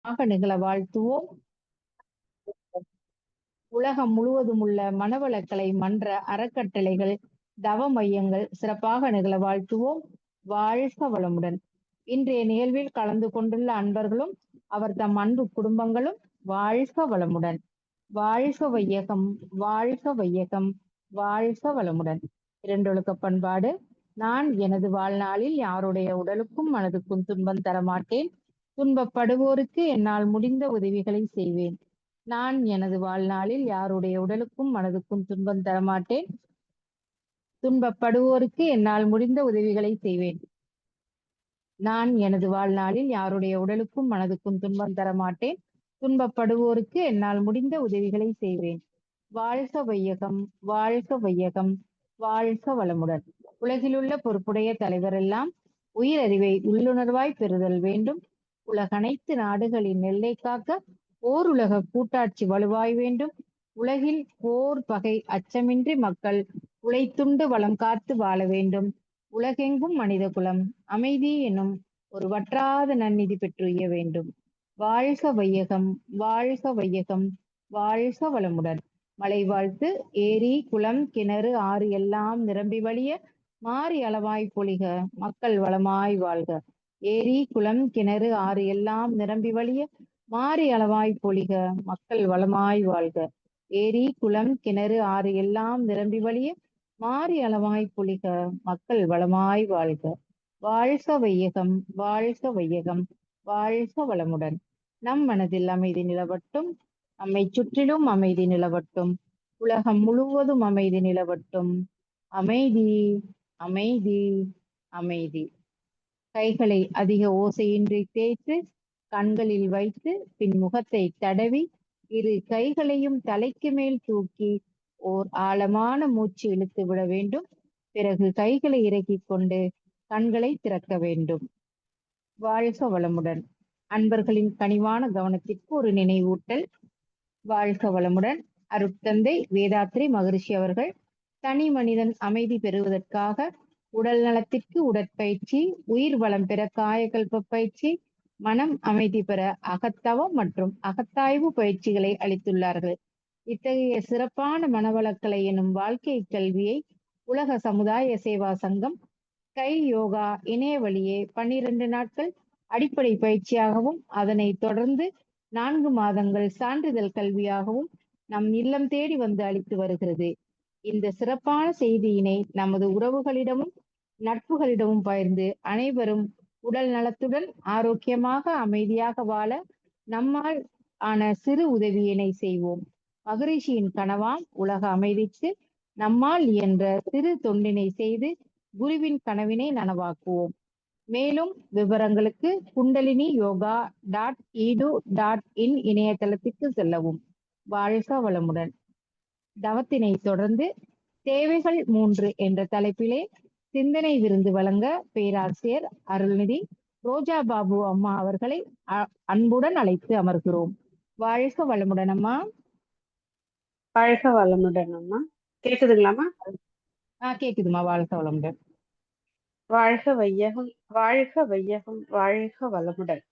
நிகழ வாழ்த்துவோம். உலகம் முழுவதும் உள்ள மனவளக்கலை மன்ற அறக்கட்டளைகள், தவ மையங்கள் சிறப்பாக நிகழ வாழ்த்துவோம். வாழ்க வளமுடன். இன்றைய நிகழ்வில் கலந்து கொண்டுள்ள அன்பர்களும் அவர் தம் அன்பு குடும்பங்களும் வாழ்க வளமுடன். வாழ்க வையகம், வாழ்க வையகம், வாழ்க வளமுடன். இரண்டொழுக்க பண்பாடு. நான் எனது வாழ்நாளில் யாருடைய உடலுக்கும் மனதுக்கும் துன்பம் தரமாட்டேன். துன்பப்படுவோருக்கு என்னால் முடிந்த உதவிகளை செய்வேன். நான் எனது வாழ்நாளில் யாருடைய உடலுக்கும் மனதுக்கும் துன்பம் தரமாட்டேன். துன்பப்படுவோருக்கு என்னால் முடிந்த உதவிகளை செய்வேன். நான் எனது வாழ்நாளில் யாருடைய உடலுக்கும் மனதுக்கும் துன்பம் தரமாட்டேன். துன்பப்படுவோருக்கு என்னால் முடிந்த உதவிகளை செய்வேன். வாழ்க வையகம், வாழ்க வையகம், வாழ்க வளமுடன். உலகிலுள்ள பொறுப்புடைய தலைவர் எல்லாம் உயிரறிவை உள்ளுணர்வாய் பெறுதல் வேண்டும். உலகனைத்து நாடுகளின் எல்லை காக்க ஓர் உலக கூட்டாட்சி வலுவாய் வேண்டும். உலகில் போர் பகை அச்சமின்றி மக்கள் உழைத்துண்டு வளம் காத்து வாழ வேண்டும். உலகெங்கும் மனித குலம் அமைதி எனும் ஒரு வற்றாத நன்னிதி பெற்றுய வேண்டும். வாழ்க வையகம், வாழ்க வையகம், வாழ்க வளமுடன். மலை வாழ்த்து. ஏரி குளம் கிணறு ஆறு எல்லாம் நிரம்பி வழிய மாறி அளவாய் பொழிக, மக்கள் வளமாய் வாழ்க. ஏரி குளம் கிணறு ஆறு எல்லாம் நிரம்பி வழிய மாறி அளவாய் பொழிக, மக்கள் வளமாய் வாழ்க. ஏரி குளம் கிணறு ஆறு எல்லாம் நிரம்பி வழிய மாறி அளவாய் பொழிக, மக்கள் வளமாய் வாழ்க. வாழ்க வையகம், வாழ்க வையகம், வாழ்க வளமுடன். நம் மனதில் அமைதி நிலவட்டும். நம்மை சுற்றிலும் அமைதி நிலவட்டும். உலகம் முழுவதும் அமைதி நிலவட்டும். அமைதி, அமைதி, அமைதி. கைகளை அதிக ஓசையின்றி தேய்த்து கண்களில் வைத்து பின் முகத்தை தடவி இரு கைகளையும் தலைக்கு மேல் தூக்கி ஓர் ஆழமான மூச்சு இழுத்து விட வேண்டும். பிறகு கைகளை இறக்கிக் கொண்டு கண்களை திறக்க வேண்டும். வாழ்க வளமுடன். அன்பர்களின் கனிவான கவனத்திற்கு ஒரு நினைவூட்டல். வாழ்க வளமுடன். அருட்தந்தை வேதாத்ரி மகரிஷி அவர்கள் தனி மனிதன் அமைதி பெறுவதற்காக உடல் நலத்திற்கு உடற்பயிற்சி, உயிர் வளம் பெற காயகல்ப பயிற்சி, மனம் அமைதி பெற அகத்தவம் மற்றும் அகத்தாய்வு பயிற்சிகளை அளித்துள்ளார்கள். இத்தகைய சிறப்பான மனவளக்கலை எனும் வாழ்க்கை கல்வியை உலக சமுதாய சேவா சங்கம் கை யோகா இணைய வழியே 12 நாட்கள் அடிப்படை பயிற்சியாகவும் அதனை தொடர்ந்து 4 மாதங்கள் சான்றிதழ் கல்வியாகவும் நம் இல்லம் தேடி வந்து அளித்து வருகிறது. இந்த சிறப்பான செய்தியினை நமது உறவுகளிடமும் நட்புகளிடமும் பகிர்ந்து அனைவரும் உடல் நலத்துடன் ஆரோக்கியமாக அமைதியாக வாழ நம்மால் ஆன சிறு உதவியினை செய்வோம். மகரிஷியின் கனவாம் உலக அமைதிக்கு நம்மால் என்ற சிறு தொண்டினை செய்து குருவின் கனவினை நனவாக்குவோம். மேலும் விவரங்களுக்கு குண்டலினி யோகா .edu.in இணையதளத்திற்கு செல்லவும். வாழ்க வளமுடன். தவத்தினை தொடர்ந்து தேவைகள் 3 என்ற தலைப்பிலே சிந்தனை விருந்து வழங்க பேராசிரியர் அருள்நிதி ரோஜா பாபு அம்மா அவர்களை அன்புடன் அழைத்து அமர்கிறோம். வாழ்க வளமுடன் அம்மா. வாழ்க வளமுடன் அம்மா. கேக்குதுங்களாமா? கேக்குதுமா. வாழ்க வளமுடன். வாழ்க வையகம், வாழ்க வையகம், வாழ்க வளமுடன்.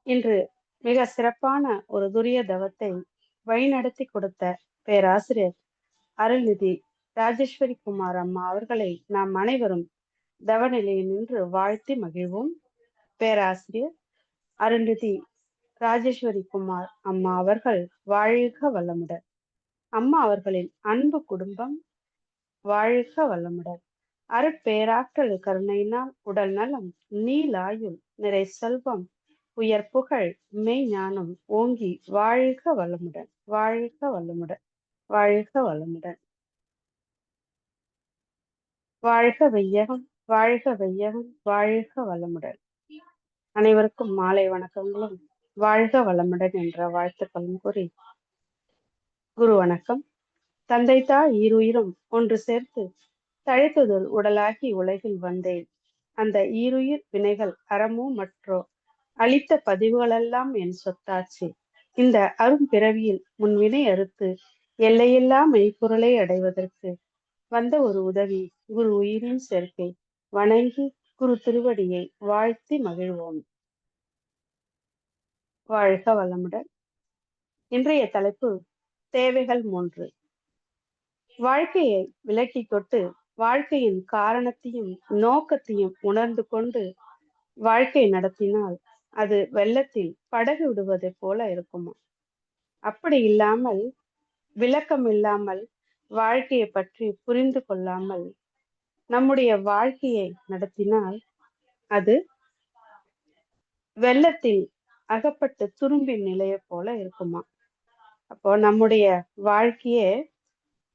இன்று மிக சிறப்பான ஒரு துரிய தவத்தை வழிநடத்தி கொடுத்த பேராசிரியர் அருள்நிதி ராஜேஸ்வரி குமார் அம்மா அவர்களை நாம் அனைவரும் தவநிலையில் நின்று வாழ்த்தி மகிழ்வோம். பேராசிரியர் அருள்நிதி ராஜேஸ்வரி குமார் அம்மா அவர்கள் வாழ்க வளமுடன். அம்மா அவர்களின் அன்பு குடும்பம் வாழ்க வளமுடன். அருட்பேராற்றல் கருணையினால் உடல் நலம், நீலாயுள், நிறை செல்வம், உயர் புகழ், மெய் ஞானம் ஓங்கி வாழ்க வளமுடன், வாழ்க வளமுடன், வாழ்க வளமுடன். வாழ்க வையகம், வாழ்க வையகம், வாழ்க வளமுடன். அனைவருக்கும் மாலை வணக்கங்களும் வாழ்க வளமுடன் என்ற வாழ்த்துக்களும் கூறி குரு வணக்கம். தந்தை தாய் ஈருயிரும் ஒன்று சேர்த்து தழைத்ததொரு உடலாகி உலகில் வந்தேன். அந்த ஈருயிர் வினைகள் அறமோ மற்றோ அளித்த பதிவுகளெல்லாம் என் சொத்தாச்சு. இந்த அரும் பிறவியில் முன்வினை அறுத்து எல்லையில்லா மெய்ப்பொருளை அடைவதற்கு வந்த ஒரு உதவி குரு உயிரின் சேர்க்கை. வணங்கி குரு திருவடியை வாழ்த்தி மகிழ்வோம். வாழ்க வளமுடன். இன்றைய தலைப்பு தேவைகள் 3. வாழ்க்கையை விலக்கி கொண்டு வாழ்க்கையின் காரணத்தையும் நோக்கத்தையும் உணர்ந்து கொண்டு வாழ்க்கை நடத்தினால் அது வெள்ளத்தில் படகு விடுவதை போல இருக்குமா? அப்படி இல்லாமல், விளக்கம் இல்லாமல், வாழ்க்கையை பற்றி புரிந்து கொள்ளாமல் நம்முடைய வாழ்க்கையை நடத்தினால் அது வெள்ளத்தில் அகப்பட்டு துரும்பின் நிலையை போல இருக்குமா? அப்போ நம்முடைய வாழ்க்கையே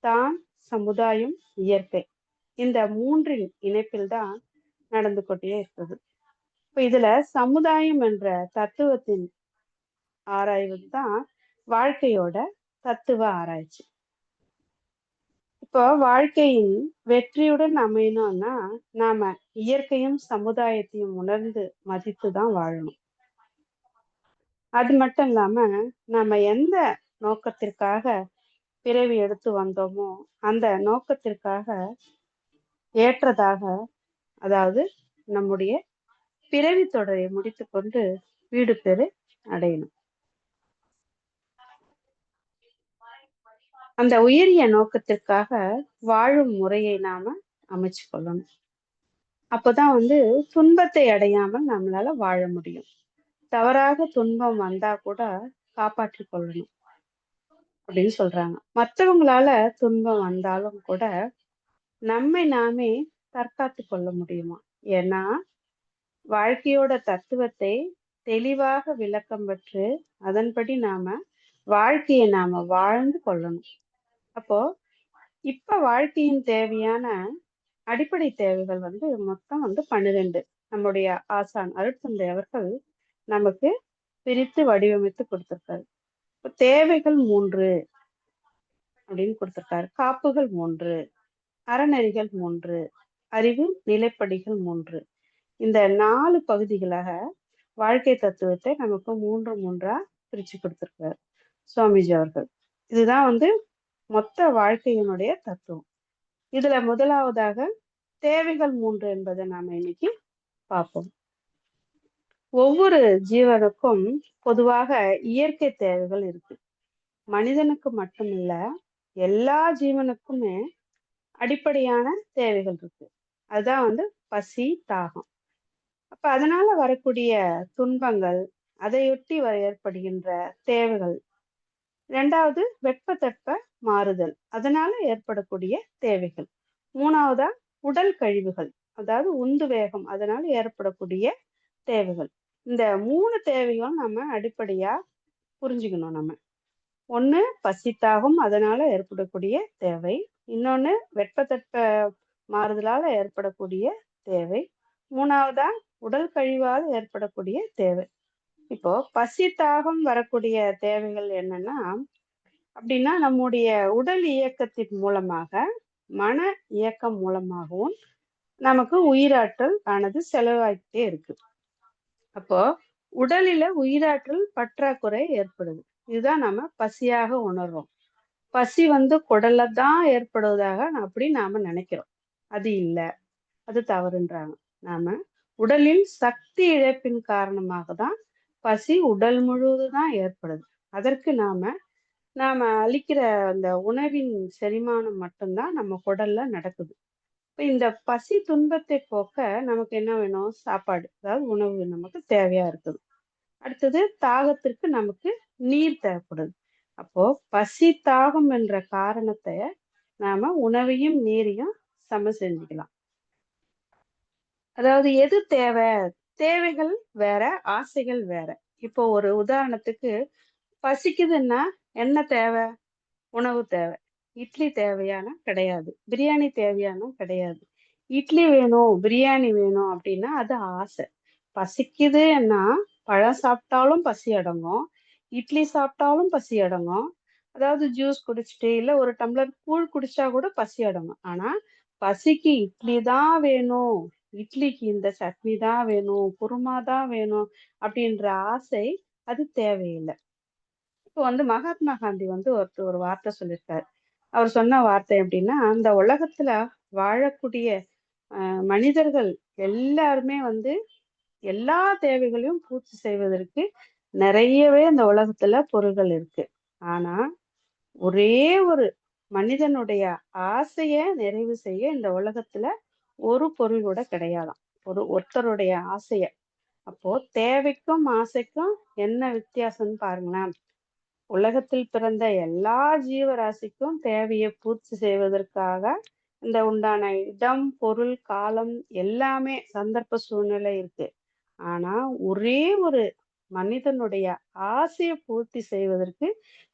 தான், சமுதாயம், இயற்கை, இந்த 3 இணைப்பில் தான் நடந்து கொண்டே இருக்குது. இப்ப இதுல சமுதாயம் என்ற தத்துவத்தின் ஆராய்வது தான் வாழ்க்கையோட தத்துவ ஆராய்ச்சி. இப்போ வாழ்க்கையின் வெற்றியுடன் அமையணும்னா நாம இயற்கையும் சமுதாயத்தையும் உணர்ந்து மதித்து தான் வாழணும். அது மட்டும் இல்லாம நாம எந்த நோக்கத்திற்காக பிறவி எடுத்து வந்தோமோ அந்த நோக்கத்திற்காக ஏற்றதாக, அதாவது நம்முடைய பிறவி தொடரை முடித்து கொண்டு வீடு பெறு அடையணும். அந்த உயரிய நோக்கத்திற்காக வாழும் முறையை நாம அமைச்சு கொள்ளணும். அப்போதான் துன்பத்தை அடையாமல் நம்மளால வாழ முடியும். தவறாக துன்பம் வந்தா கூட காப்பாற்றி கொள்ளணும் அப்படின்னு சொல்றாங்க. மற்றவங்களால துன்பம் வந்தாலும் கூட நம்மை நாமே தற்காத்து கொள்ள முடியுமா? ஏன்னா வாழ்க்கையோட தத்துவத்தை தெளிவாக விளக்கம் பெற்று அதன்படி நாம வாழ்க்கையை நாம வாழ்ந்து கொள்ளணும். அப்போ இப்ப வாழ்க்கையின் தேவையான அடிப்படை தேவைகள் மொத்தம் 12 நம்முடைய ஆசான் அருட்தந்தை அவர்கள் நமக்கு பிரித்து வடிவமைத்து கொடுத்திருக்காரு. தேவைகள் 3 அப்படின்னு கொடுத்திருக்காரு. காப்புகள் 3, அறநெறிகள் 3, அறிவு நிலைப்படிகள் 3. இந்த 4 பகுதிகளாக வாழ்க்கை தத்துவத்தை நமக்கு 3 பிரிச்சு கொடுத்திருக்காரு சுவாமிஜி அவர்கள். இதுதான் மொத்த வாழ்க்கையினுடைய தத்துவம். இதுல முதலாவதாக தேவைகள் 3 என்பதை நாம இன்னைக்கு பார்ப்போம். ஒவ்வொரு ஜீவனுக்கும் பொதுவாக இயற்கை தேவைகள் இருக்கு. மனிதனுக்கு மட்டும் இல்ல, எல்லா ஜீவனுக்குமே அடிப்படையான தேவைகள் இருக்கு. அதுதான் பசி, தாகம். அப்ப அதனால வரக்கூடிய துன்பங்கள், அதையொட்டி ஏற்படுகின்ற தேவைகள். 2வது வெப்பத்தட்ப மாறுதல், அதனால ஏற்படக்கூடிய தேவைகள். 3வதா உடல் கழிவுகள், அதாவது உந்து வேகம், அதனால ஏற்படக்கூடிய தேவைகள். இந்த 3 தேவைகளும் நம்ம அடிப்படையா புரிஞ்சுக்கணும். நம்ம ஒண்ணு பசித்தாகும், அதனால ஏற்படக்கூடிய தேவை. இன்னொன்னு வெப்பத்தட்ப மாறுதலால ஏற்படக்கூடிய தேவை. 3வதா உடல் கழிவால் ஏற்படக்கூடிய தேவை. இப்போ பசி தாகம் வரக்கூடிய தேவைகள் என்னன்னா, அப்படின்னா நம்முடைய உடல் இயக்கத்தின் மூலமாக, மன இயக்கம் மூலமாகவும் நமக்கு உயிராற்றல் ஆனது செலவாகிட்டே இருக்கு. அப்போ உடலில உயிராற்றல் பற்றாக்குறை ஏற்படுது. இதுதான் நம்ம பசியாக உணர்றோம். பசி குடல்ல தான் ஏற்படுவதாக அப்படி நாம நினைக்கிறோம். அது இல்லை, அது தவறுன்றாங்க. நாம உடலில் சக்தி இழப்பின் காரணமாக தான் பசி உடல் முழுவதும் ஏற்படுது. அதற்கு நாம அளிக்கிற அந்த உணவின் செரிமானம் மட்டும்தான் நம்ம குடல்ல நடக்குது. இப்ப இந்த பசி துன்பத்தை போக்க நமக்கு என்ன வேணும்? சாப்பாடு, அதாவது உணவு நமக்கு தேவையா இருக்குது. அடுத்தது தாகத்திற்கு நமக்கு நீர் தேவைப்படுது. அப்போ பசி தாகம் என்ற காரணத்தை நாம உணவையும் நீரையும் செஞ்சுக்கலாம். அதாவது எது தேவை? தேவைகள் வேற, ஆசைகள் வேற. இப்போ ஒரு உதாரணத்துக்கு பசிக்குதுன்னா என்ன தேவை? உணவு தேவை. இட்லி தேவையான கிடையாது, பிரியாணி தேவையான கிடையாது. இட்லி வேணும், பிரியாணி வேணும் அப்படின்னா அது ஆசை. பசிக்குதுன்னா பழம் சாப்பிட்டாலும் பசி அடங்கும், இட்லி சாப்பிட்டாலும் பசி அடங்கும். அதாவது ஜூஸ் குடிச்சிட்டு இல்ல ஒரு டம்ளர் கூழ் குடிச்சா கூட பசி அடங்கும். ஆனா பசிக்கு இட்லி தான் வேணும், இட்லிக்கு இந்த சட்னி தான் வேணும், குருமா தான் வேணும் அப்படின்ற ஆசை அது தேவையில்லை. இப்போ மகாத்மா காந்தி ஒரு வார்த்தை சொல்லியிருக்காரு. அவர் சொன்ன வார்த்தை எப்படின்னா, அந்த உலகத்துல வாழக்கூடிய மனிதர்கள் எல்லாருமே எல்லா தேவைகளையும் பூர்த்தி செய்வதற்கு நிறையவே இந்த உலகத்துல பொருள்கள் இருக்கு. ஆனா ஒரே ஒரு மனிதனுடைய ஆசைய நிறைவு செய்ய இந்த உலகத்துல ஒரு பொருள் கூட கிடையாதாம். ஒருத்தருடைய ஆசைய. அப்போ தேவைக்கும் ஆசைக்கும் என்ன வித்தியாசம்னு பாருங்களேன். உலகத்தில் பிறந்த எல்லா ஜீவராசிக்கும் தேவையை பூர்த்தி செய்வதற்காக இந்த உண்டான இடம், பொருள், காலம் எல்லாமே சந்தர்ப்ப சூழ்நிலை இருக்கு. ஆனா ஒரே ஒரு மனிதனுடைய ஆசையை பூர்த்தி செய்வதற்கு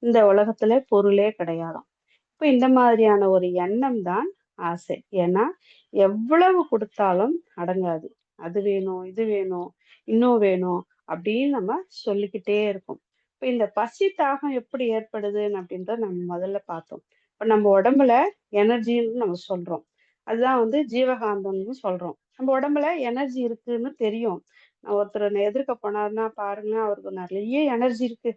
இந்த உலகத்துல பொருளே கிடையாதாம். இப்ப இந்த மாதிரியான ஒரு எண்ணம் தான் ஆசை. ஏன்னா எவ்வளவு கொடுத்தாலும் அடங்காது. அது வேணும், இது வேணும், இன்னும் வேணும் அப்படின்னு நம்ம சொல்லிக்கிட்டே இருக்கோம். இப்ப இந்த பசி தாகம் எப்படி ஏற்படுதுன்னு அப்படின்றத நம்ம முதல்ல பார்த்தோம். இப்ப நம்ம உடம்புல எனர்ஜின்னு நம்ம சொல்றோம். அதுதான் ஜீவகாந்தம்னு சொல்றோம். நம்ம உடம்புல எனர்ஜி இருக்குன்னு தெரியும். ஒருத்தர் எதிர்க்க போனாருன்னா பாருங்க, அவருக்கு நிறைய எனர்ஜி இருக்கு,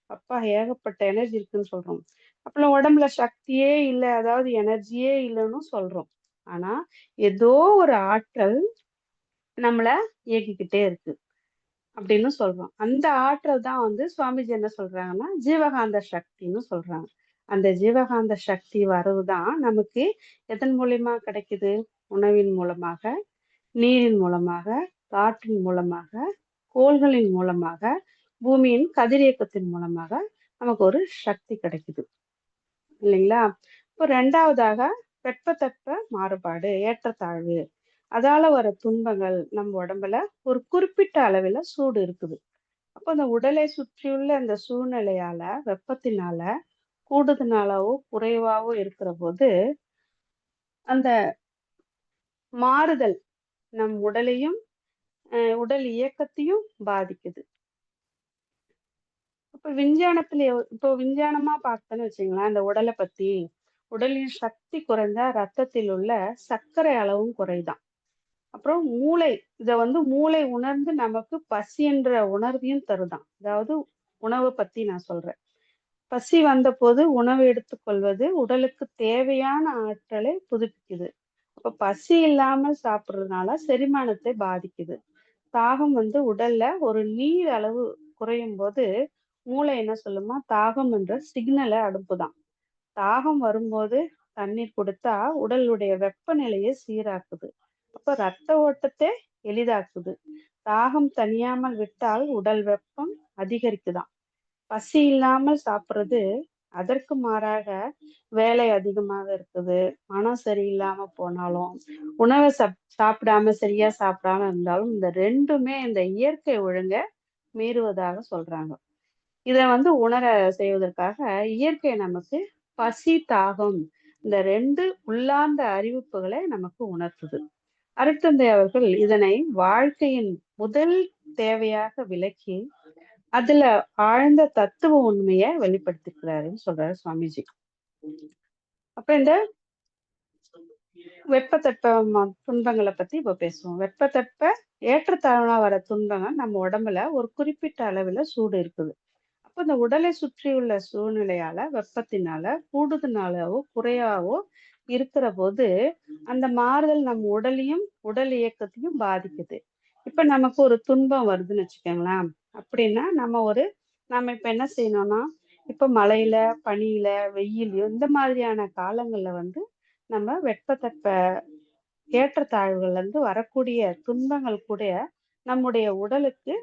அப்பா ஏகப்பட்ட எனர்ஜி இருக்குன்னு சொல்றோம். அப்புறம் உடம்புல சக்தியே இல்லை, அதாவது எனர்ஜியே இல்லைன்னு சொல்றோம். ஆனா ஏதோ ஒரு ஆற்றல் நம்மள இயக்கிக்கிட்டே இருக்கு அப்படின்னு சொல்றோம். அந்த ஆற்றல் தான் சுவாமிஜி என்ன சொல்றாங்கன்னா ஜீவகாந்த சக்தின்னு சொல்றாங்க. அந்த ஜீவகாந்த சக்தி வரவுதான் நமக்கு எதன் மூலியமா கிடைக்குது? உணவின் மூலமாக, நீரின் மூலமாக, காற்றின் மூலமாக, கோள்களின் மூலமாக, பூமியின் கதிரியக்கத்தின் மூலமாக நமக்கு ஒரு சக்தி கிடைக்குது இல்லைங்களா? இப்போ ரெண்டாவதாக வெப்பத்தட்ப மாறுபாடு, ஏற்றத்தாழ்வு, அதால வர துன்பங்கள். நம்ம உடம்புல ஒரு குறிப்பிட்ட அளவுல சூடு இருக்குது. அப்போ அந்த உடலை சுற்றியுள்ள அந்த சூழ்நிலையால, வெப்பத்தினால கூடுதலாவோ குறைவாவோ இருக்கிற போது அந்த மாறுதல் நம் உடலையும் உடல் இயக்கத்தையும் பாதிக்குது. இப்போ விஞ்ஞானமா பார்த்தோன்னு வச்சுங்களேன், அந்த உடலை பத்தி, உடலின் சக்தி குறைஞ்சா ரத்தத்தில் உள்ள சர்க்கரை அளவும் குறைதான். அப்புறம் மூளை, மூளை உணர்ந்து நமக்கு பசி என்ற உணர்வையும் தருதான். அதாவது உணவை பத்தி நான் சொல்றேன். பசி வந்த போது உணவு எடுத்துக்கொள்வது உடலுக்கு தேவையான ஆற்றலை புதுப்பிக்குது. அப்ப பசி இல்லாமல் சாப்பிடுறதுனால செரிமானத்தை பாதிக்குது. தாகம் உடல்ல ஒரு நீர் அளவு குறையும் போது மூளை என்ன சொல்லுமா, தாகம் என்ற சிக்னலை அனுப்புதான். தாகம் வரும்போது தண்ணீர் கொடுத்தா உடலுடைய வெப்பநிலையை சீராக்குது. அப்ப ரத்த ஓட்டத்தை எளிதாக்குது. தாகம் தணியாமல் விட்டால் உடல் வெப்பம் அதிகரிக்குதாம். பசி இல்லாமல் சாப்பிடுறது அதற்கு மாறாக வேலை அதிகமாக இருக்குது, மனம் சரியில்லாம போனாலும், உணவை சாப்பிடாம சரியா சாப்பிடாம இருந்தாலும் இந்த ரெண்டுமே இந்த இயற்கை ஒழுங்க மீறுவதாக சொல்றாங்க. இத உணர செய்வதற்காக இயற்கை நமக்கு பசி, தாகம் இந்த ரெண்டு உள்ளார்ந்த அறிவிப்புகளை நமக்கு உணர்த்துது. அருட்தந்தை அவர்கள் இதனை வாழ்க்கையின் முதல் தேவையாக விளக்கி அதுல ஆழ்ந்த தத்துவ உண்மையை வெளிப்படுத்திக்கிறாருன்னு சொல்றாரு சுவாமிஜி. அப்ப இந்த வெப்பத்தட்ப துன்பங்களை பத்தி இப்ப பேசுவோம். வெப்பத்தட்ப ஏற்றத்தாழ்வா வர துன்பங்கள் நம்ம உடம்புல ஒரு குறிப்பிட்ட அளவுல சூடு இருக்குது. அப்ப இந்த உடலை சுற்றியுள்ள சூழ்நிலையால, வெப்பத்தினால கூடுதலாவோ குறையாவோ இருக்கிற போது அந்த மாறுதல் நம்ம உடலையும் உடல் இயக்கத்தையும் பாதிக்குது. இப்ப நமக்கு ஒரு துன்பம் வருதுன்னு வச்சுக்கோங்களேன். அப்படின்னா நம்ம இப்ப என்ன செய்யணும்னா, இப்ப மழையில, பனியில, வெயிலையோ இந்த மாதிரியான காலங்கள்ல நம்ம வெப்பத்தட்ப ஏற்றத்தாழ்வுகள்ல வரக்கூடிய துன்பங்கள் கூட நம்முடைய உடலுக்கு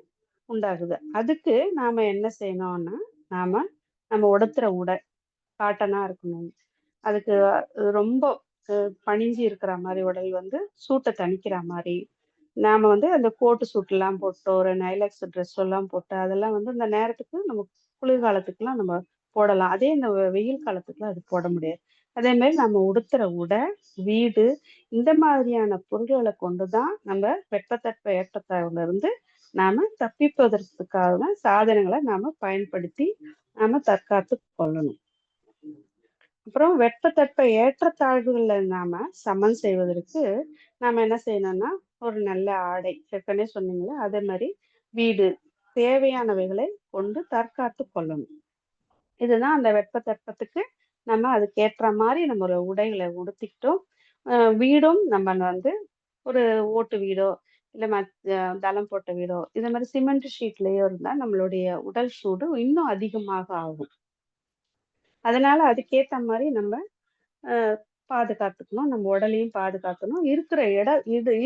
உண்டாகுது. அதுக்கு நாம என்ன செய்யணும்னா, நாம நம்ம உடுத்துற உடை காட்டனா இருக்கணும். அதுக்கு ரொம்ப பணிஞ்சு இருக்கிற மாதிரி உடல் சூட்டை தணிக்கிற மாதிரி நாம அந்த கோட்டு சூட் எல்லாம் போட்டு, ஒரு நைலக்ஸ் ட்ரெஸ் எல்லாம் போட்டு, அதெல்லாம் இந்த நேரத்துக்கு நம்ம குளிர்காலத்துக்குலாம் நம்ம போடலாம். அதே இந்த வெயில் காலத்துக்குலாம் அது போட முடியாது. அதே மாதிரி நம்ம உடுத்துற உடை, வீடு இந்த மாதிரியான பொருள்களை கொண்டுதான் நம்ம வெப்பத்தட்ப ஏற்றத்தாழ்வுல இருந்து நாம தப்பிப்பதற்கான சாதனங்களை நாம பயன்படுத்தி நாம தற்காத்து கொள்ளணும். அப்புறம் வெப்பத்தட்ப ஏற்றத்தாழ்வுகளை நாம சமன் செய்வதற்கு நாம என்ன செய்யணும்னா, ஒரு நல்ல ஆடை, ஏற்கனவே சொன்னீங்களா அதே மாதிரி வீடு தேவையானவைகளை கொண்டு தற்காத்து கொள்ளணும். இதுதான் அந்த வெப்பத்தட்பத்துக்கு நம்ம அதுக்கேற்ற மாதிரி நம்ம ஒரு உடைகளை உடுத்திக்கிட்டோம். வீடும் நம்ம ஒரு ஓட்டு வீடோ இல்ல தளம் போட்ட வீடோ இந்த மாதிரி சிமெண்ட் ஷீட்லயோ இருந்தா நம்மளுடைய உடல் சூடு இன்னும் அதிகமாக ஆகும். அதனால அதுக்கேத்த மாதிரி நம்ம பாதுகாத்துக்கணும். நம்ம உடலையும் பாதுகாக்கணும். இருக்கிற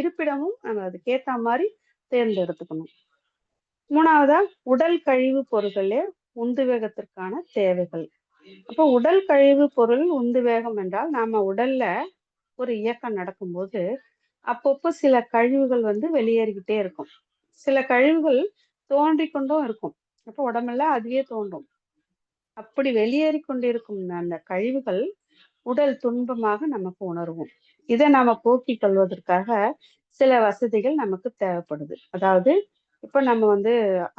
இருப்பிடமும் நம்ம அதுக்கேத்த மாதிரி தேர்ந்தெடுத்துக்கணும். மூணாவதா உடல் கழிவு பொருட்களே உந்துவேகத்திற்கான தேவைகள். அப்போ உடல் கழிவு பொருள் உந்துவேகம் என்றால் நாம உடல்ல ஒரு இயக்கம் நடக்கும்போது அப்பப்போ சில கழிவுகள் வெளியேறிக்கிட்டே இருக்கும். சில கழிவுகள் தோன்றிக்கொண்டும் இருக்கும். அப்போ உடம்பெல்லாம் அதுவே தோன்றும். அப்படி வெளியேறி கொண்டிருக்கும் அந்த கழிவுகள் உடல் துன்பமாக நமக்கு உணர்வோம். இதை நாம போக்கிக் கொள்வதற்காக சில வசதிகள் நமக்கு தேவைப்படுது. அதாவது இப்ப நம்ம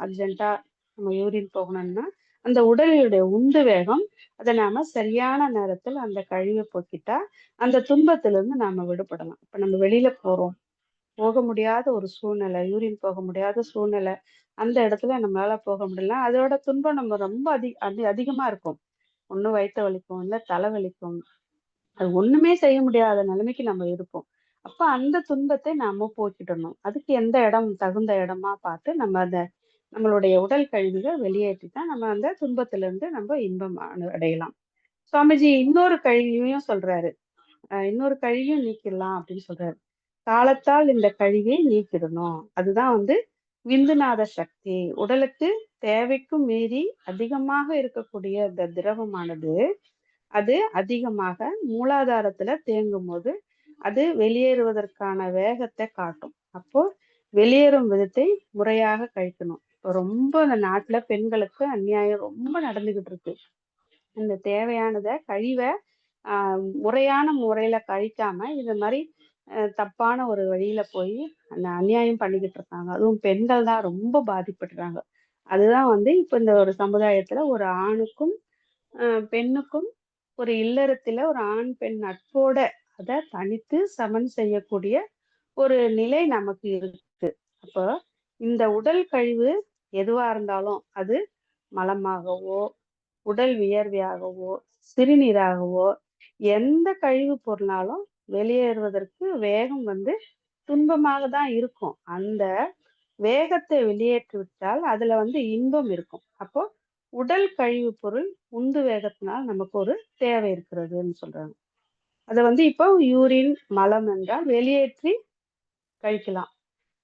அர்ஜென்ட்டா நம்ம யூரின் போகணும்னா அந்த உடலுடைய உந்து வேகம் அதை நாம சரியான நேரத்தில் அந்த கழிவை போக்கிட்டா அந்த துன்பத்திலிருந்து நாம விடுபடலாம். இப்ப நம்ம வெளியில போறோம், போக முடியாத ஒரு சூழ்நிலை, யூரின் போக முடியாத சூழ்நிலை, அந்த இடத்துல நம்மளால போக முடியல, அதோட துன்பம் நம்ம ரொம்ப அதிகமா இருக்கும். ஒண்ணு வயிற்று வலிக்கும், இல்ல தலை வலிக்கும், அது ஒண்ணுமே செய்ய முடியாத நிலைமைக்கு நம்ம இருப்போம். அப்ப அந்த துன்பத்தை நாம போக்கிடணும். அதுக்கு எந்த இடம் தகுந்த இடமா பார்த்து நம்ம நம்மளுடைய உடல் கழிவுகள் வெளியேற்றிட்டா நம்ம அந்த துன்பத்திலிருந்து நம்ம இன்பம் அடையலாம். சுவாமிஜி இன்னொரு கழிவையும் சொல்றாரு. இன்னொரு கழிவையும் நீக்கிடலாம் அப்படின்னு சொல்றாரு. காலத்தால் இந்த கழிவை நீக்கிடணும். அதுதான் விந்துநாத சக்தி. உடலுக்கு தேவைக்கும் மீறி அதிகமாக இருக்கக்கூடிய இந்த திரவமானது அது அதிகமாக மூலாதாரத்துல தேங்கும் போது அது வெளியேறுவதற்கான வேகத்தை காட்டும். அப்போ வெளியேறும் விதத்தை முறையாக கழிக்கணும். இப்போ ரொம்ப இந்த நாட்டுல பெண்களுக்கு அநியாயம் ரொம்ப நடந்துகிட்டு இருக்கு. இந்த தேவையானதை கழிவை முறையான முறையில கழிக்காம இந்த மாதிரி தப்பான ஒரு வழியில போய் அந்த அநியாயம் பண்ணிக்கிட்டு இருக்காங்க. அதுவும் பெண்கள் தான் ரொம்ப பாதிப்படுறாங்க. அதுதான் இப்ப இந்த ஒரு சமுதாயத்துல ஒரு ஆணுக்கும் பெண்ணுக்கும் ஒரு இல்லறத்துல ஒரு ஆண் பெண் நட்போட அதை தனித்து சமன் செய்யக்கூடிய ஒரு நிலை நமக்கு இருக்கு. அப்போ இந்த உடல் கழிவு எதுவா இருந்தாலும் அது மலமாகவோ உடல் வியர்வையாகவோ சிறுநீராகவோ எந்த கழிவு பொருளாலும் வெளியேறுவதற்கு வேகம் துன்பமாக தான் இருக்கும். அந்த வேகத்தை வெளியேற்றி விட்டால் அதுல இன்பம் இருக்கும். அப்போ உடல் கழிவு பொருள் உந்து வேகத்தினால் நமக்கு ஒரு தேவை இருக்கிறதுன்னு சொல்றாங்க. அதை இப்போ யூரின் மலம் என்றால் வெளியேற்றி கழிக்கலாம்.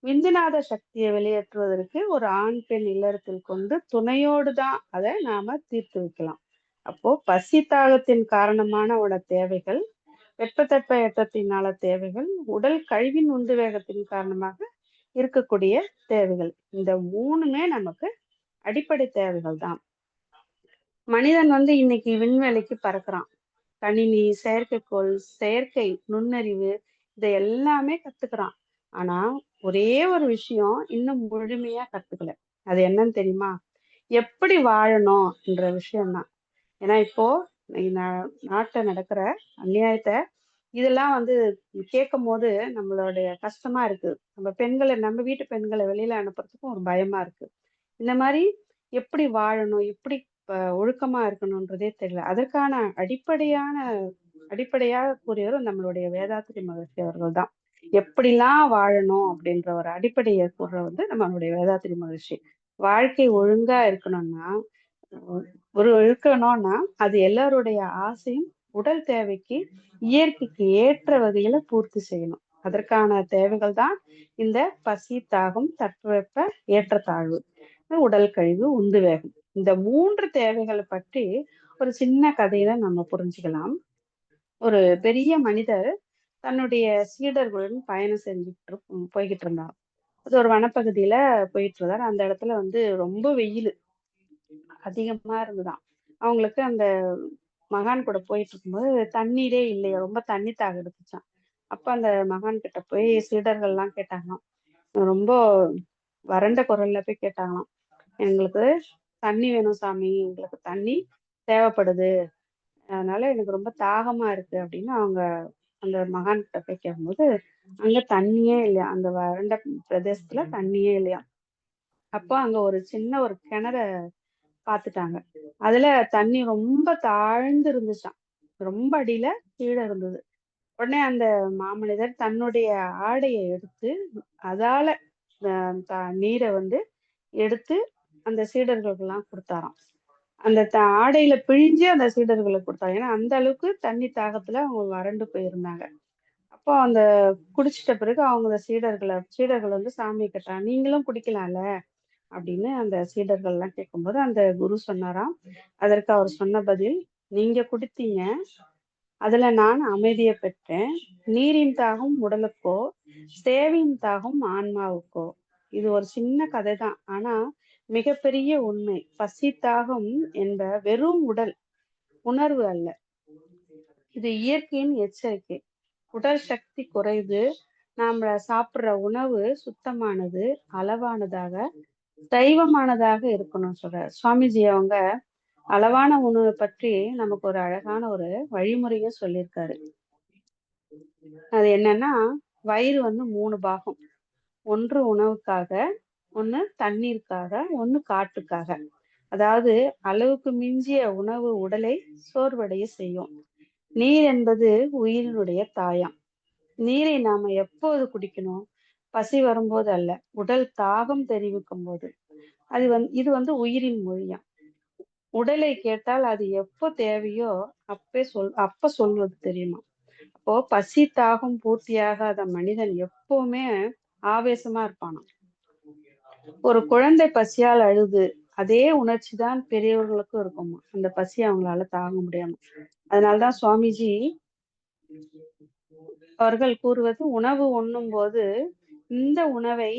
விந்துநாத சக்தியை வெளியேற்றுவதற்கு ஒரு ஆண் பெண் இல்லறத்தில் கொண்டு துணையோடு தான் அதை நாம தீர்த்து வைக்கலாம். அப்போ பசி தாகத்தின் காரணமான தேவைகள், வெப்பத்தட்ப ஏற்றத்தினால தேவைகள், உடல் கழிவின் உந்து வேகத்தின் காரணமாக இருக்கக்கூடிய தேவைகள், இந்த மூணுமே நமக்கு அடிப்படை தேவைகள் தான். மனிதன் இன்னைக்கு விண்வெளிக்கு பறக்குறான். கணினி, செயற்கைக்கோள், செயற்கை நுண்ணறிவு இதை எல்லாமே கத்துக்கிறான். ஆனா ஒரே ஒரு விஷயம் இன்னும் முழுமையா கத்துக்கல. அது என்னன்னு தெரியுமா? எப்படி வாழணும் என்ற விஷயம்தான். ஏன்னா இப்போ நாட்டுல நடக்கிற அநியாயத்தை இதெல்லாம் கேட்கும் போது நம்மளுடைய கஷ்டமா இருக்கு. நம்ம வீட்டு பெண்களை வெளியில அனுப்புறதுக்கும் ஒரு பயமா இருக்கு. இந்த மாதிரி எப்படி வாழணும், எப்படி ஒழுக்கமா இருக்கணும்ன்றதே தெரியல. அதற்கான அடிப்படையாக கூறியவர் நம்மளுடைய வேதாத்திரி மகர்ஷி அவர்கள் தான். எப்படிலாம் வாழணும் அப்படின்ற ஒரு அடிப்படையை கூறுற நம்மளுடைய வேதாத்திரி மகர்ஷி. வாழ்க்கை ஒழுங்கா இருக்கணும்னா இருக்கணும்னா அது எல்லாருடைய ஆசையும் உடல் தேவைக்கு இயற்கைக்கு ஏற்ற வகையில பூர்த்தி செய்யணும். அதற்கான தேவைகள் தான் இந்த பசி, தாகம், தட்பவெப்ப ஏற்றத்தாழ்வு, உடல் கழிவு, உந்து வேகம். இந்த மூன்று தேவைகளை பற்றி ஒரு சின்ன கதையில நம்ம புரிஞ்சுக்கலாம். ஒரு பெரிய மனிதர் தன்னுடைய சீடர்களுடன் பயணம் போய்கிட்டு இருந்தார். அது ஒரு வனப்பகுதியில போயிட்டு இருந்தார். அந்த இடத்துல ரொம்ப வெயில் அதிகமா இருந்துதான். அவங்களுக்கு அந்த மகான் கூட போயிட்டு இருக்கும்போது தண்ணீரே இல்லையா, ரொம்ப தண்ணி தாக எடுத்துச்சான். அப்ப அந்த மகான் கிட்ட போய் சீடர்கள் எல்லாம் கேட்டாங்களாம், ரொம்ப வறண்ட குரல்ல போய் கேட்டாங்களாம், எங்களுக்கு தண்ணி வேணும் சாமி, எங்களுக்கு தண்ணி தேவைப்படுது, அதனால எனக்கு ரொம்ப தாகமா இருக்கு அப்படின்னு அவங்க அந்த மகான் கிட்ட போய் கேட்கும்போது அங்க தண்ணியே இல்லையா, அந்த வறண்ட பிரதேசத்துல தண்ணியே இல்லையா. அப்போ அங்க ஒரு சின்ன ஒரு கிணற பாத்துட்டாங்க. அதுல தண்ணி ரொம்ப தாழ்ந்து இருந்துச்சான், ரொம்ப அடியில கீழே இருந்தது. உடனே அந்த மாமனிதர் தன்னுடைய ஆடையை எடுத்து அதால நீரை வந்து எடுத்து அந்த சீடர்களுக்கெல்லாம் கொடுத்தாராம். அந்த ஆடையில பிழிஞ்சு அந்த சீடர்களுக்கு கொடுத்தாங்க. ஏன்னா அந்த அளவுக்கு தண்ணி தாகத்துல அவங்க வறண்டு போயிருந்தாங்க. அப்போ அந்த குடிச்சிட்ட பிறகு அவங்க சீடர்கள் வந்து சாமி கேட்டாங்க, நீங்களும் குடிக்கலாம்ல அப்படின்னு அந்த சீடர்கள் எல்லாம் கேட்கும்போது அந்த குரு சொன்னாராம். அதற்கு அவர் சொன்ன பதில், நீங்க குடித்தீங்க, அதுல நான் அமைதியை பெற்றேன். நீரின் தாகம் உடலுக்கோ, சேவையின் தாகம் ஆன்மாவுக்கோ. இது ஒரு சின்ன கதை தான், ஆனா மிகப்பெரிய உண்மை. பசி தாகம் என்ப வெறும் உடல் உணர்வு அல்ல, இது இயற்கையின் எச்சரிக்கை. உடல் சக்தி குறையுது, நாம சாப்பிடுற உணவு சுத்தமானது, அளவானதாக, தெய்வமானதாக இருக்கணும் சொல்ற சுவாமிஜி. அவங்க அளவான உணவை பற்றி நமக்கு ஒரு அழகான ஒரு வழிமுறைய சொல்லியிருக்காரு. அது என்னன்னா, வயிறு வந்து 3 பாகம். ஒன்று உணவுக்காக, ஒண்ணு தண்ணீருக்காக, ஒண்ணு காற்றுக்காக. அதாவது அளவுக்கு மிஞ்சிய உணவு உடலை சோர்வடைய செய்யும். நீர் என்பது உயிரினுடைய தாயாம். நீரை நாம எப்போது குடிக்கணும்? பசி வரும்போது அல்ல, உடல் தாகம் தெரிவிக்கும் போது. இது வந்து உயிரின் மொழியாம். உடலை கேட்டால் அது எப்போ தேவையோ அப்ப சொல்வது தெரியுமா? அப்போ பசி தாகம் பூர்த்தியாகாத மனிதன் எப்பவுமே ஆவேசமா இருப்பானாம். ஒரு குழந்தை பசியால் அழுது, அதே உணர்ச்சி தான் பெரியவர்களுக்கும் இருக்குமா. அந்த பசி அவங்களால தாங்க முடியாம. அதனாலதான் சுவாமிஜி அவர்கள் கூறுவது, உணவு உண்ணும் போது இந்த உணவை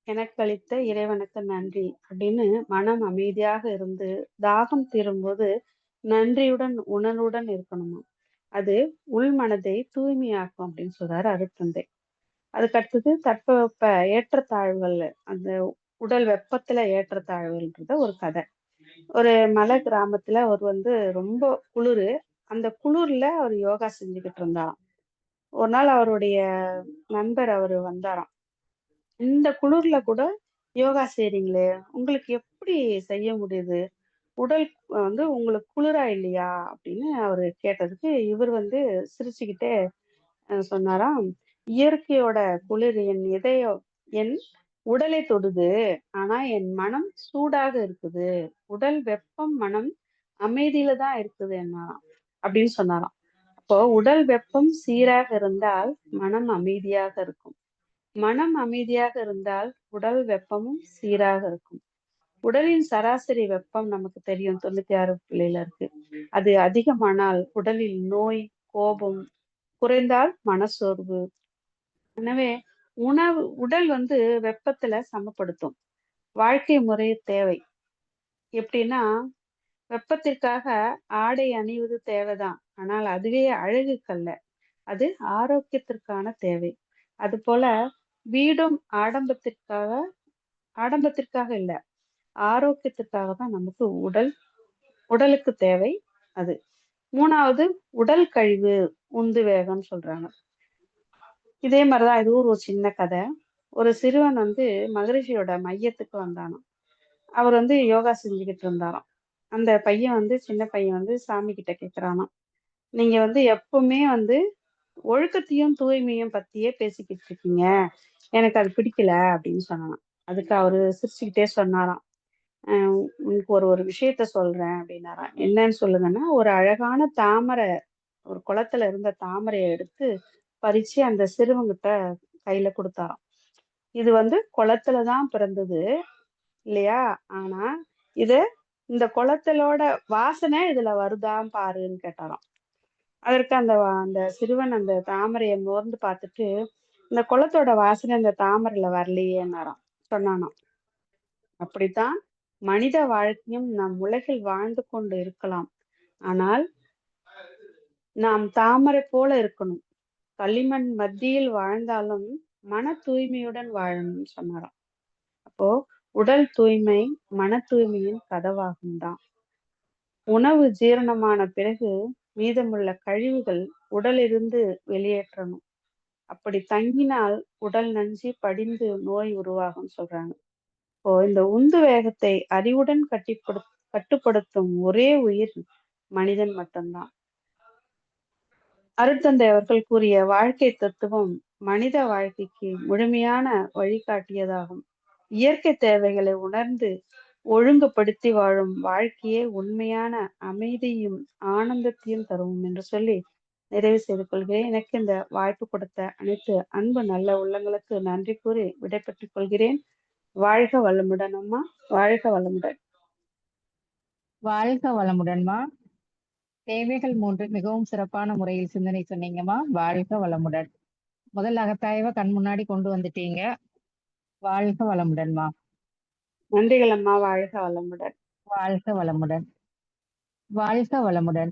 எனக்கு அளித்த இறைவனுக்கு நன்றி அப்படின்னு மனம் அமைதியாக இருந்து, தாகம் தீரும்போது நன்றியுடன் உணர்வுடன் இருக்கணுமா. அது உள் மனதை தூய்மையாக்கும் அப்படின்னு சொல்றாரு அருட்தந்தை. அதுக்கு அடுத்தது தட்பவெப்ப ஏற்றத்தாழ்வுகள், அந்த உடல் வெப்பத்துல ஏற்றத்தாழ்வுன்றத ஒரு கதை. ஒரு மலை கிராமத்துல அவர் வந்து ரொம்ப குளிரு. அந்த குளிர்ல அவர் யோகா செஞ்சுக்கிட்டு இருந்தாராம். ஒரு நாள் அவருடைய நண்பர் அவரு வந்தாராம். இந்த குளிர்ல கூட யோகா செய்றீங்களே, உங்களுக்கு எப்படி செய்ய முடியுது? உடல் வந்து உங்களுக்கு குளிரா இல்லையா அப்படின்னு அவரு கேட்டதுக்கு இவர் வந்து சிரிச்சுக்கிட்டே சொன்னாராம், இயற்கையோட குளிர் என் உடலை தொடுது, ஆனா என் மனம் சூடாக இருக்குது. உடல் வெப்பம், மனம் அமைதியில தான் இருக்குது என்னாராம் அப்படின்னு சொன்னாராம். அப்போ உடல் வெப்பம் சீராக இருந்தால் மனம் அமைதியாக இருக்கும். மனம் அமைதியாக இருந்தால் உடல் வெப்பமும் சீராக இருக்கும். உடலின் சராசரி வெப்பம் நமக்கு தெரியும், 96 இருக்கு. அது அதிகமானால் உடலில் நோய், கோபம், குறைந்தால் மனசோர்வு. எனவே உடல் வந்து வெப்பத்துல சமப்படுத்தும். வாழ்க்கை முறை தேவை. எப்படின்னா, வெப்பத்திற்காக ஆடை அணிவது தேவைதான், ஆனால் அதுவே அழகுக்கல்ல, அது ஆரோக்கியத்திற்கான தேவை. அது போல வீடும் ஆடம்பத்திற்காக இல்ல, ஆரோக்கியத்திற்காக தான் நமக்கு உடலுக்கு தேவை அது. 3வது, உடல் கழிவு உந்து வேகம்னு சொல்றாங்க. இதே மாதிரிதான் இது ஒரு சின்ன கதை. ஒரு சிறுவன் வந்து மகரிஷியோட மையத்துக்கு வந்தானாம். அவர் வந்து யோகா செஞ்சுக்கிட்டு இருந்தாராம். அந்த பையன் வந்து சின்ன பையன் வந்து சாமி கிட்ட கேட்கிறானாம், நீங்க வந்து எப்பவுமே வந்து ஒழுக்கத்தையும் தூய்மையும் பத்தியே பேசிக்கிட்டு இருக்கீங்க, எனக்கு அது பிடிக்கல அப்படின்னு சொன்னானாம். அதுக்கு அவரு சிரிச்சுக்கிட்டே சொன்னாராம், உங்களுக்கு ஒரு விஷயத்த சொல்றேன் அப்படின்னாராம். என்னன்னு சொல்லுங்கன்னா, ஒரு அழகான தாமரை, ஒரு குளத்துல இருந்த தாமரையை எடுத்து பறிச்சு அந்த சிறுவங்கிட்ட கையில கொடுத்தாராம். இது வந்து குளத்துலதான் பிறந்தது இல்லையா, ஆனா இந்த குளத்தலோட வாசனை இதுல வருதான்னு பாருன்னு கேட்டாராம். அதற்கு அந்த சிறுவன் அந்த தாமரையை மோர்ந்து பார்த்துட்டு, இந்த குளத்தோட வாசனை இந்த தாமரையில வரலையேன்னாராம் சொன்னானாம். அப்படித்தான் மனித வாழ்க்கையும் நம் உலகில் வாழ்ந்து கொண்டு இருக்கலாம், ஆனால் நாம் தாமரை போல இருக்கணும். களிமண் மத்தியில் வாழ்ந்தாலும் மன தூய்மையுடன் வாழணும்னு சொன்னாராம். அப்போ உடல் தூய்மை மன தூய்மையின் கதவாகும் தான். உணவு ஜீரணமான பிறகு மீதமுள்ள கழிவுகள் உடலிருந்து வெளியேற்றணும். அப்படி தங்கினால் உடல் நஞ்சு படிந்து நோய் உருவாகும் சொல்றாங்க. இப்போ இந்த உந்து வேகத்தை அறிவுடன் கட்டுப்படுத்தும் ஒரே உயிர் மனிதன் மட்டும்தான். அருட்தந்தை அவர்கள் கூறிய வாழ்க்கை தத்துவம் மனித வாழ்க்கைக்கு முழுமையான வழிகாட்டியதாகும். இயற்கை தேவைகளை உணர்ந்து ஒழுங்குபடுத்தி வாழும் வாழ்க்கையே உண்மையான அமைதியும் ஆனந்தத்தையும் தரும் என்று சொல்லி நிறைவு செய்து கொள்கிறேன். எனக்கு இந்த வாய்ப்பு கொடுத்த அனைத்து அன்பு நல்ல உள்ளங்களுக்கு நன்றி கூறி விடைபெற்றுக் கொள்கிறேன். வாழ்க வளமுடன் அம்மா, வாழ்க வளமுடன். வாழ்க வளமுடன்மா. தேவைகள் 3 மிகவும் சிறப்பான முறையில் சிந்தனை சொன்னீங்கம்மா. வாழ்க வளமுடன். முதல் அகத்தாய்வை கண் முன்னாடி கொண்டு வந்துட்டீங்க. வாழ்க வளமுடன்மா. நன்றிகள் அம்மா. வாழ்க வளமுடன். வாழ்க வளமுடன். வாழ்க வளமுடன்.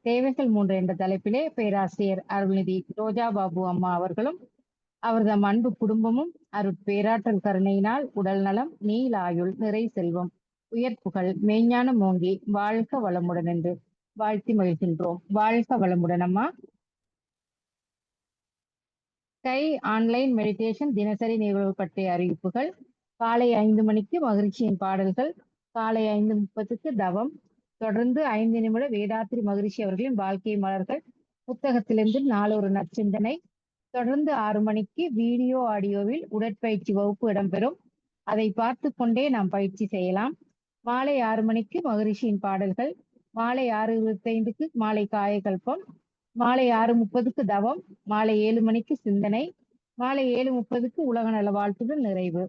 தேவைகள் 3 என்ற தலைப்பிலே பேராசிரியர் அருள்நிதி ரோஜா பாபு அம்மா அவர்களும் அவர்தம் அன்பு குடும்பமும் அருட்பேராற்றல் கருணையினால் உடல் நலம், நீலாயுள், நிறை செல்வம், உயர்ப்புகள், மெய்ஞானம் ஓங்கி வாழ்க வளமுடன் என்று வாழ்த்தி மகிழ்கின்றோம். வாழ்க வளமுடன் அம்மா. கை ஆன்லைன் மெடிடேஷன் தினசரி நிகழ்வு பற்றிய அறிவிப்புகள். காலை 5 மணிக்கு மகிழ்ச்சியின் பாடல்கள், காலை 5:30க்கு தவம், தொடர்ந்து 5 நிமிட வேதாத்திரி மகிழ்ச்சி அவர்களின் வாழ்க்கை மலர்கள் புத்தகத்திலிருந்து நாளொரு நற்சிந்தனை, தொடர்ந்து 6 மணிக்கு வீடியோ ஆடியோவில் உடற்பயிற்சி வகுப்பு இடம்பெறும். அதை பார்த்து கொண்டே நாம் பயிற்சி செய்யலாம். மாலை 6 மணிக்கு மகரிஷியின் பாடல்கள், மாலை 6:25க்கு மாலை காயகல்பம், மாலை 6:30க்கு தவம், மாலை 7 மணிக்கு சிந்தனை, மாலை 7:30க்கு உலக நல வாழ்த்துதல் நிறைவு.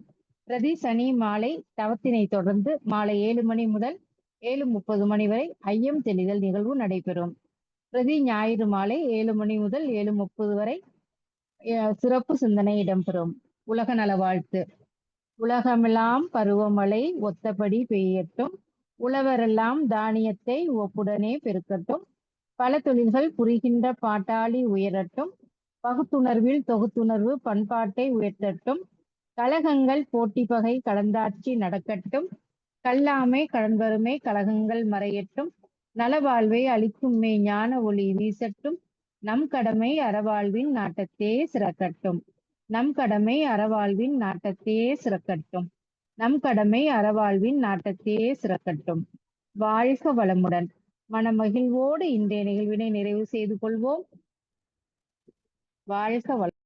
பிரதி சனி மாலை தவத்தினை தொடர்ந்து மாலை 7 மணி முதல் 7:30 மணி வரை ஐயம் தெளிதல் நிகழ்வு நடைபெறும். பிரதி ஞாயிறு மாலை 7 மணி முதல் 7:30 வரை சிறப்பு சிந்தனை இடம்பெறும். உலக நல வாழ்த்து. உலகமெல்லாம் பருவமழை ஒத்தபடி பெய்யட்டும், உழவரெல்லாம் தானியத்தை ஒப்புடனே பெருக்கட்டும், பல தொழில்கள் புரிகின்ற பாட்டாளி உயரட்டும், பகுத்துணர்வில் தொகுத்துணர்வு பண்பாட்டை உயர்த்தட்டும், கழகங்கள் போட்டி பகை கலந்தாட்சி நடக்கட்டும், கல்லாமை கடன்வறுமை கழகங்கள் மறையட்டும், நலவாழ்வை அளிக்கும் ஞான ஒளி வீசட்டும், நம் கடமை அறவாழ்வின் நாட்டத்தே சிறக்கட்டும், நம் கடமை அறவாழ்வின் நாட்டத்தே சிறக்கட்டும், நம் கடமை அறவாழ்வின் நாட்டத்தே சிறக்கட்டும். வாழ்க வளமுடன். மனமகிழ்வோடு இன்றைய நிகழ்வினை நிறைவு செய்து கொள்வோம். வாழ்க வளம்.